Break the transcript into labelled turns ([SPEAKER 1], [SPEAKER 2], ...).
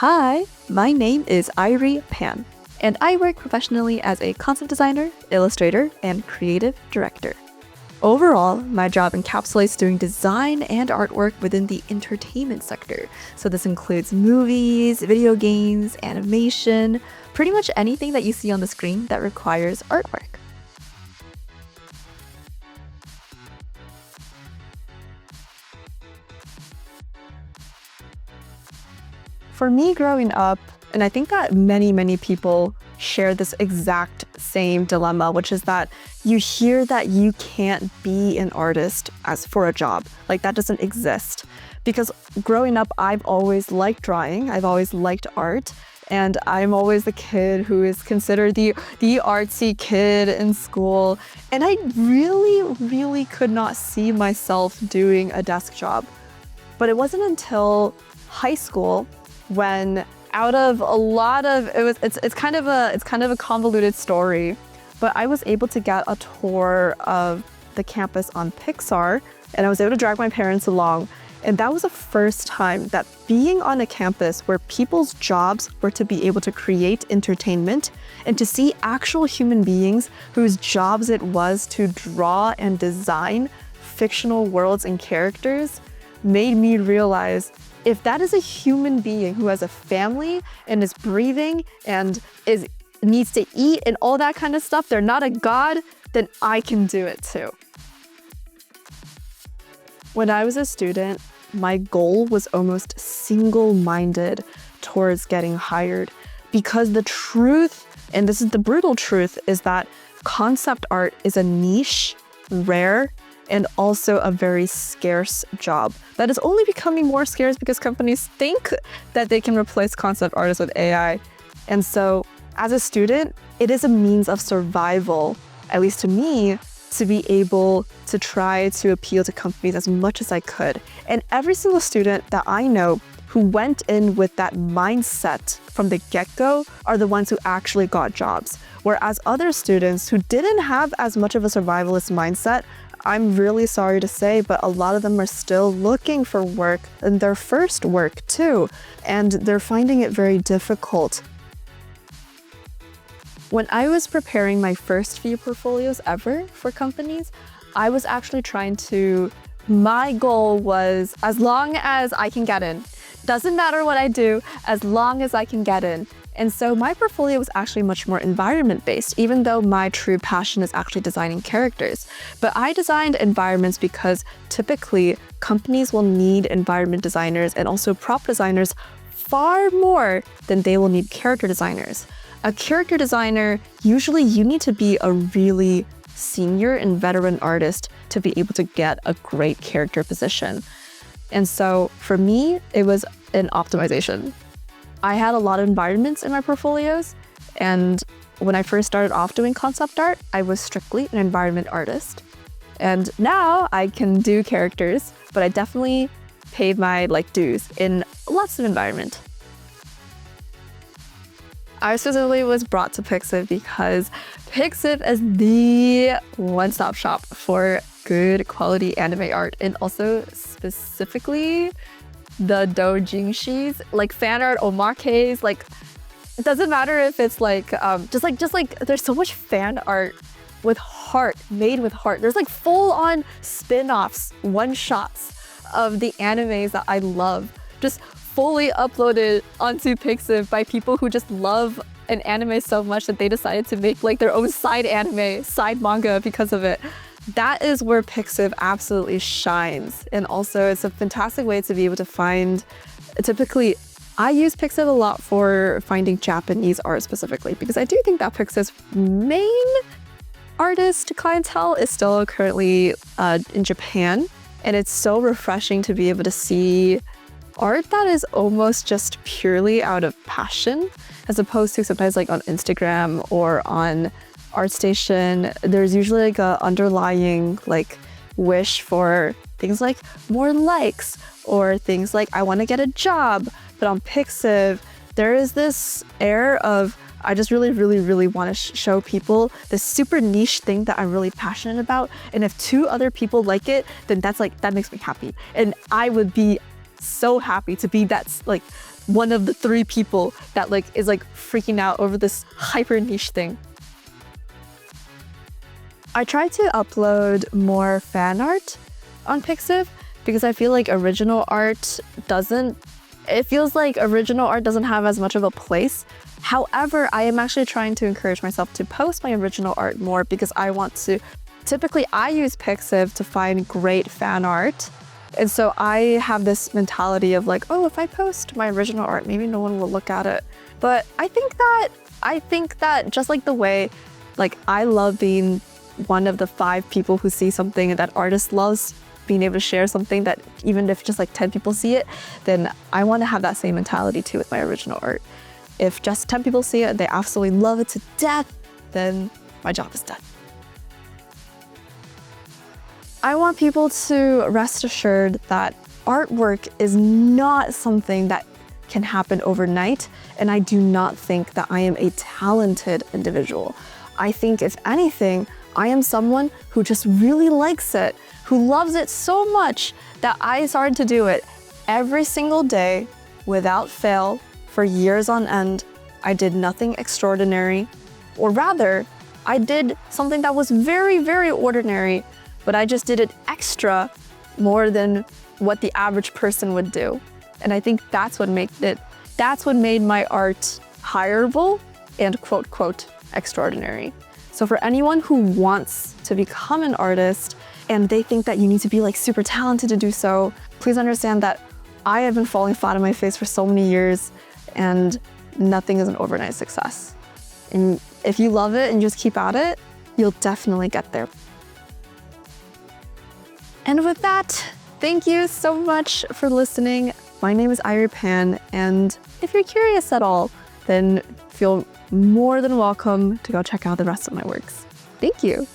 [SPEAKER 1] Hi, my name is Airi Pan, and I work professionally as a concept designer, illustrator, and creative director. Overall, my job encapsulates doing design and artwork within the entertainment sector. So this includes movies, video games, animation, pretty much anything that you see on the screen that requires artwork. For me growing up, and I think that many people share this exact same dilemma, which is that you hear that you can't be an artist as for a job. Like that doesn't exist. Because growing up, I've always liked drawing. I've always liked art. And I'm always the kid who is considered the artsy kid in school. And I really could not see myself doing a desk job. But it wasn't until high school when out of a lot of it's kind of a convoluted story, but I was able to get a tour of the campus on Pixar, and I was able to drag my parents along. And that was the first time that being on a campus where people's jobs were to be able to create entertainment and to see actual human beings whose jobs it was to draw and design fictional worlds and characters made me realize if that is a human being who has a family and is breathing and needs to eat and all that kind of stuff, they're not a god, then I can do it too. When I was a student, my goal was almost single-minded towards getting hired because the truth, and this is the brutal truth, is that concept art is a niche, rare, and also a very scarce job that is only becoming more scarce because companies think that they can replace concept artists with AI. And so as a student, it is a means of survival, at least to me, to be able to try to appeal to companies as much as I could. And every single student that I know who went in with that mindset from the get-go are the ones who actually got jobs. Whereas other students who didn't have as much of a survivalist mindset, I'm really sorry to say, but a lot of them are still looking for work and their first work too, and they're finding it very difficult. When I was preparing my first few portfolios ever for companies, I was actually my goal was as long as I can get in. Doesn't matter what I do, as long as I can get in. And so my portfolio was actually much more environment-based, even though my true passion is actually designing characters. But I designed environments because typically companies will need environment designers and also prop designers far more than they will need character designers. A character designer, usually you need to be a really senior and veteran artist to be able to get a great character position. And so for me, it was an optimization. I had a lot of environments in my portfolios, and when I first started off doing concept art, I was strictly an environment artist. And now I can do characters, but I definitely paid my dues in lots of environment. I specifically was brought to Pixiv because Pixiv is the one-stop shop for good quality anime art, and also specifically the doujinshis, fan art, omakes, it doesn't matter if it's there's so much fan art with heart, made with heart. There's full-on spin-offs, one-shots of the animes that I love, just fully uploaded onto Pixiv by people who just love an anime so much that they decided to make their own side anime, side manga because of it. That is where Pixiv absolutely shines. And also it's a fantastic way to be able to find, typically, I use Pixiv a lot for finding Japanese art specifically, because I do think that Pixiv's main artist clientele is still currently in Japan. And it's so refreshing to be able to see art that is almost just purely out of passion, as opposed to sometimes on Instagram or on ArtStation, there's usually a underlying wish for things like more likes or things like I want to get a job. But on Pixiv, there is this air of I just really want to show people this super niche thing that I'm really passionate about. And if 2 other people like it, then that makes me happy. And I would be so happy to be one of the 3 people that like is like freaking out over this hyper niche thing. I try to upload more fan art on Pixiv because I feel like original art doesn't have as much of a place. However, I am actually trying to encourage myself to post my original art more because I want to. Typically, I use Pixiv to find great fan art. And so I have this mentality of like, oh, if I post my original art, maybe no one will look at it. But I think that just like the way, like I love being one of the 5 people who see something that artist loves, being able to share something that even if just like 10 people see it, then I want to have that same mentality too with my original art. If just 10 people see it and they absolutely love it to death, then my job is done. I want people to rest assured that artwork is not something that can happen overnight, and I do not think that I am a talented individual. I think if anything, I am someone who just really likes it, who loves it so much that I started to do it every single day without fail for years on end. I did nothing extraordinary, or rather, I did something that was very, very ordinary, but I just did it extra more than what the average person would do. And I think that's what made my art hireable and quote, quote, extraordinary. So for anyone who wants to become an artist and they think that you need to be like super talented to do so, please understand that I have been falling flat on my face for so many years and nothing is an overnight success. And if you love it and just keep at it, you'll definitely get there. And with that, thank you so much for listening. My name is Airi Pan, and if you're curious at all, then feel more than welcome to go check out the rest of my works. Thank you.